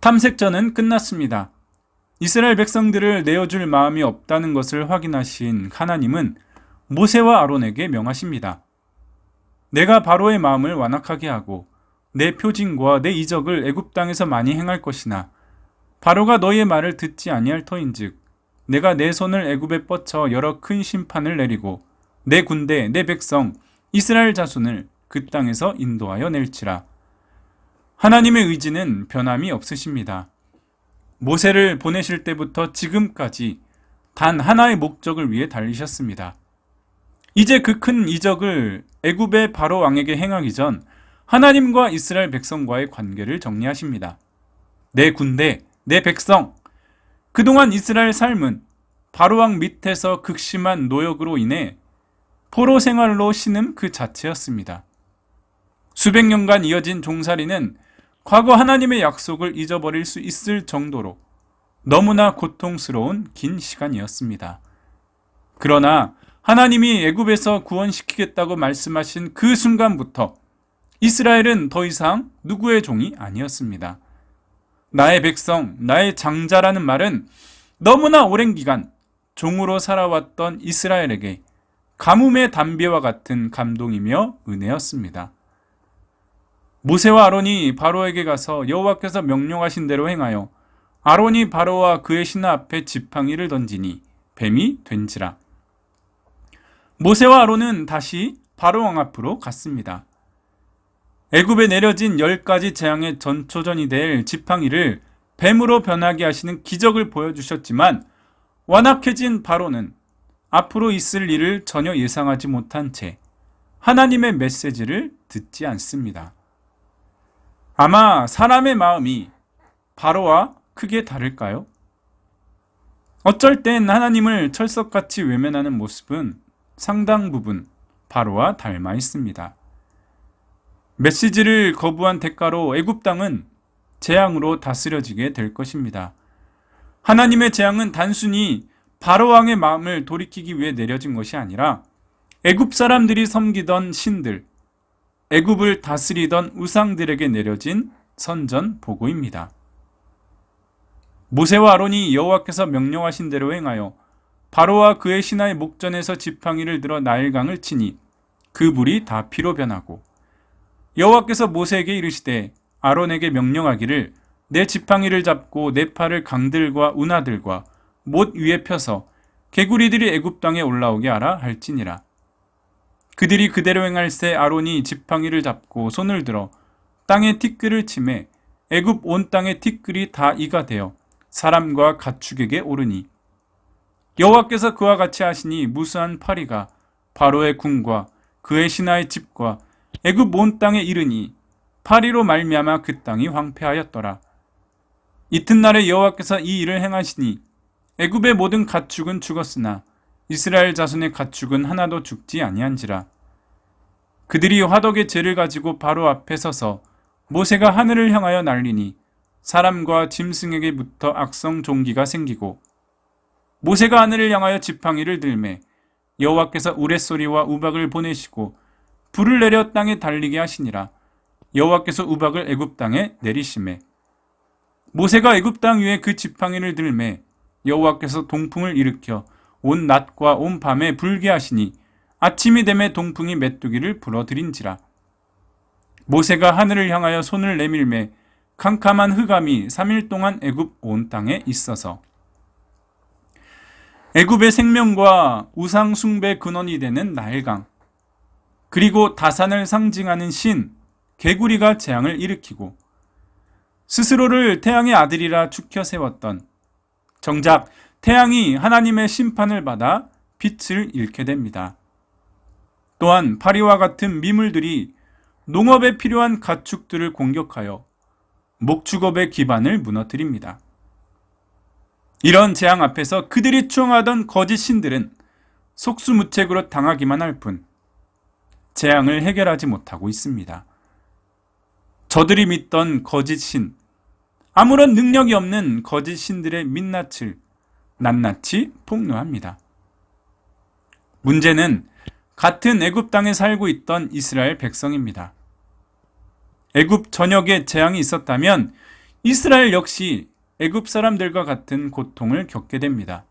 탐색전은 끝났습니다. 이스라엘 백성들을 내어줄 마음이 없다는 것을 확인하신 하나님은 모세와 아론에게 명하십니다. 내가 바로의 마음을 완악하게 하고 내 표징과 내 이적을 애굽 땅에서 많이 행할 것이나 바로가 너희의 말을 듣지 아니할 터인즉 내가 내 손을 애굽에 뻗쳐 여러 큰 심판을 내리고 내 군대 내 백성 이스라엘 자손을 그 땅에서 인도하여 낼지라. 하나님의 의지는 변함이 없으십니다. 모세를 보내실 때부터 지금까지 단 하나의 목적을 위해 달리셨습니다. 이제 그 큰 이적을 애굽의 바로 왕에게 행하기 전 하나님과 이스라엘 백성과의 관계를 정리하십니다. 내 군대, 내 백성, 그동안 이스라엘 삶은 바로 왕 밑에서 극심한 노역으로 인해 포로 생활로 신음 그 자체였습니다. 수백 년간 이어진 종살이는 과거 하나님의 약속을 잊어버릴 수 있을 정도로 너무나 고통스러운 긴 시간이었습니다. 그러나 하나님이 애굽에서 구원시키겠다고 말씀하신 그 순간부터 이스라엘은 더 이상 누구의 종이 아니었습니다. 나의 백성, 나의 장자라는 말은 너무나 오랜 기간 종으로 살아왔던 이스라엘에게 가뭄의 담비와 같은 감동이며 은혜였습니다. 모세와 아론이 바로에게 가서 여호와께서 명령하신 대로 행하여 아론이 바로와 그의 신하 앞에 지팡이를 던지니 뱀이 된지라. 모세와 아론은 다시 바로 왕 앞으로 갔습니다. 애굽에 내려진 10가지 재앙의 전초전이 될 지팡이를 뱀으로 변하게 하시는 기적을 보여주셨지만 완악해진 바로는 앞으로 있을 일을 전혀 예상하지 못한 채 하나님의 메시지를 듣지 않습니다. 아마 사람의 마음이 바로와 크게 다를까요? 어쩔 땐 하나님을 철석같이 외면하는 모습은 상당 부분 바로와 닮아 있습니다. 메시지를 거부한 대가로 애굽 땅은 재앙으로 다스려지게 될 것입니다. 하나님의 재앙은 단순히 바로 왕의 마음을 돌이키기 위해 내려진 것이 아니라 애굽 사람들이 섬기던 신들, 애굽을 다스리던 우상들에게 내려진 선전보고입니다. 모세와 아론이 여호와께서 명령하신 대로 행하여 바로와 그의 신하의 목전에서 지팡이를 들어 나일강을 치니 그 물이 다 피로 변하고 여호와께서 모세에게 이르시되 아론에게 명령하기를 내 지팡이를 잡고 내 팔을 강들과 운하들과 못 위에 펴서 개구리들이 애굽 땅에 올라오게 하라 할지니라. 그들이 그대로 행할새 아론이 지팡이를 잡고 손을 들어 땅에 티끌을 치매 애굽 온 땅의 티끌이 다 이가 되어 사람과 가축에게 오르니 여호와께서 그와 같이 하시니 무수한 파리가 바로의 궁과 그의 신하의 집과 애굽 온 땅에 이르니 파리로 말미암아 그 땅이 황폐하였더라. 이튿날에 여호와께서 이 일을 행하시니 애굽의 모든 가축은 죽었으나 이스라엘 자손의 가축은 하나도 죽지 아니한지라. 그들이 화덕의 재를 가지고 바로 앞에 서서 모세가 하늘을 향하여 날리니 사람과 짐승에게부터 악성 종기가 생기고 모세가 하늘을 향하여 지팡이를 들매 여호와께서 우레소리와 우박을 보내시고 불을 내려 땅에 달리게 하시니라. 여호와께서 우박을 애굽 땅에 내리시매 모세가 애굽 땅 위에 그 지팡이를 들매 여호와께서 동풍을 일으켜 온 낮과 온 밤에 불게 하시니 아침이 되매 동풍이 메뚜기를 불어들인지라. 모세가 하늘을 향하여 손을 내밀매 캄캄한 흑암이 3일 동안 애굽 온 땅에 있어서 애굽의 생명과 우상 숭배 근원이 되는 나일강, 그리고 다산을 상징하는 신 개구리가 재앙을 일으키고 스스로를 태양의 아들이라 축혀 세웠던, 정작 태양이 하나님의 심판을 받아 빛을 잃게 됩니다. 또한 파리와 같은 미물들이 농업에 필요한 가축들을 공격하여 목축업의 기반을 무너뜨립니다. 이런 재앙 앞에서 그들이 추앙하던 거짓 신들은 속수무책으로 당하기만 할 뿐 재앙을 해결하지 못하고 있습니다. 저들이 믿던 거짓 신, 아무런 능력이 없는 거짓 신들의 민낯을 낱낱이 폭로합니다. 문제는 같은 애굽 땅에 살고 있던 이스라엘 백성입니다. 애굽 전역에 재앙이 있었다면 이스라엘 역시 애굽 사람들과 같은 고통을 겪게 됩니다.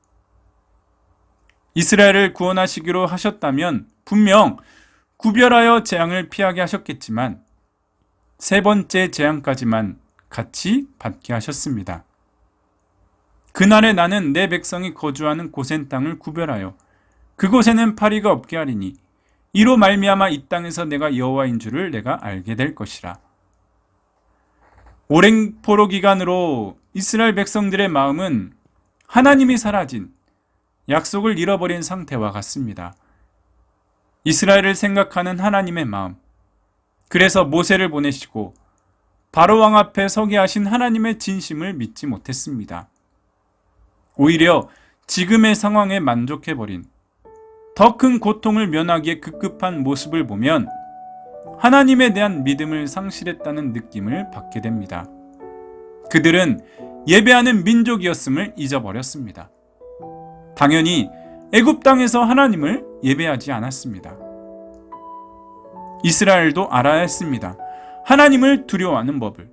이스라엘을 구원하시기로 하셨다면 분명 구별하여 재앙을 피하게 하셨겠지만 세 번째 재앙까지만 같이 받게 하셨습니다. 그날에 나는 내 백성이 거주하는 고센 땅을 구별하여 그곳에는 파리가 없게 하리니 이로 말미암아 이 땅에서 내가 여호와인 줄을 내가 알게 될 것이라. 오랜 포로 기간으로 이스라엘 백성들의 마음은 하나님이 사라진, 약속을 잃어버린 상태와 같습니다. 이스라엘을 생각하는 하나님의 마음, 그래서 모세를 보내시고 바로 왕 앞에 서게 하신 하나님의 진심을 믿지 못했습니다. 오히려 지금의 상황에 만족해버린, 더 큰 고통을 면하기에 급급한 모습을 보면 하나님에 대한 믿음을 상실했다는 느낌을 받게 됩니다. 그들은 예배하는 민족이었음을 잊어버렸습니다. 당연히 애굽 땅에서 하나님을 예배하지 않았습니다. 이스라엘도 알아야 했습니다. 하나님을 두려워하는 법을.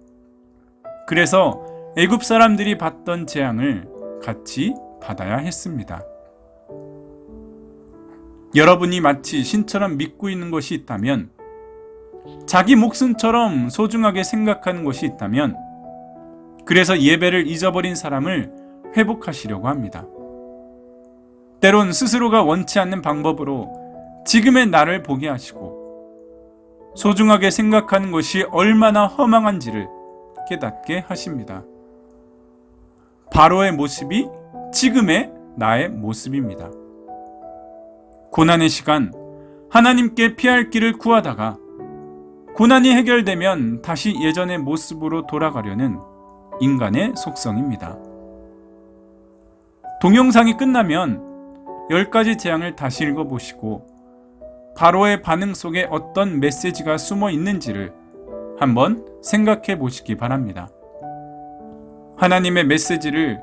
그래서 애굽 사람들이 받던 재앙을 같이 받아야 했습니다. 여러분이 마치 신처럼 믿고 있는 것이 있다면, 자기 목숨처럼 소중하게 생각하는 것이 있다면, 그래서 예배를 잊어버린 사람을 회복하시려고 합니다. 때론 스스로가 원치 않는 방법으로 지금의 나를 보게 하시고 소중하게 생각하는 것이 얼마나 허망한지를 깨닫게 하십니다. 바로의 모습이 지금의 나의 모습입니다. 고난의 시간, 하나님께 피할 길을 구하다가 고난이 해결되면 다시 예전의 모습으로 돌아가려는 인간의 속성입니다. 동영상이 끝나면 10가지 재앙을 다시 읽어보시고 바로의 반응 속에 어떤 메시지가 숨어 있는지를 한번 생각해 보시기 바랍니다. 하나님의 메시지를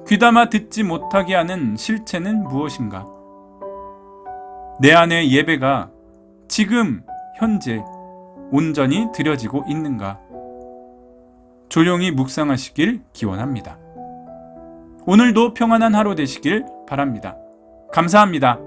귀담아 듣지 못하게 하는 실체는 무엇인가? 내 안의 예배가 지금 현재 온전히 드려지고 있는가? 조용히 묵상하시길 기원합니다. 오늘도 평안한 하루 되시길 바랍니다. 감사합니다.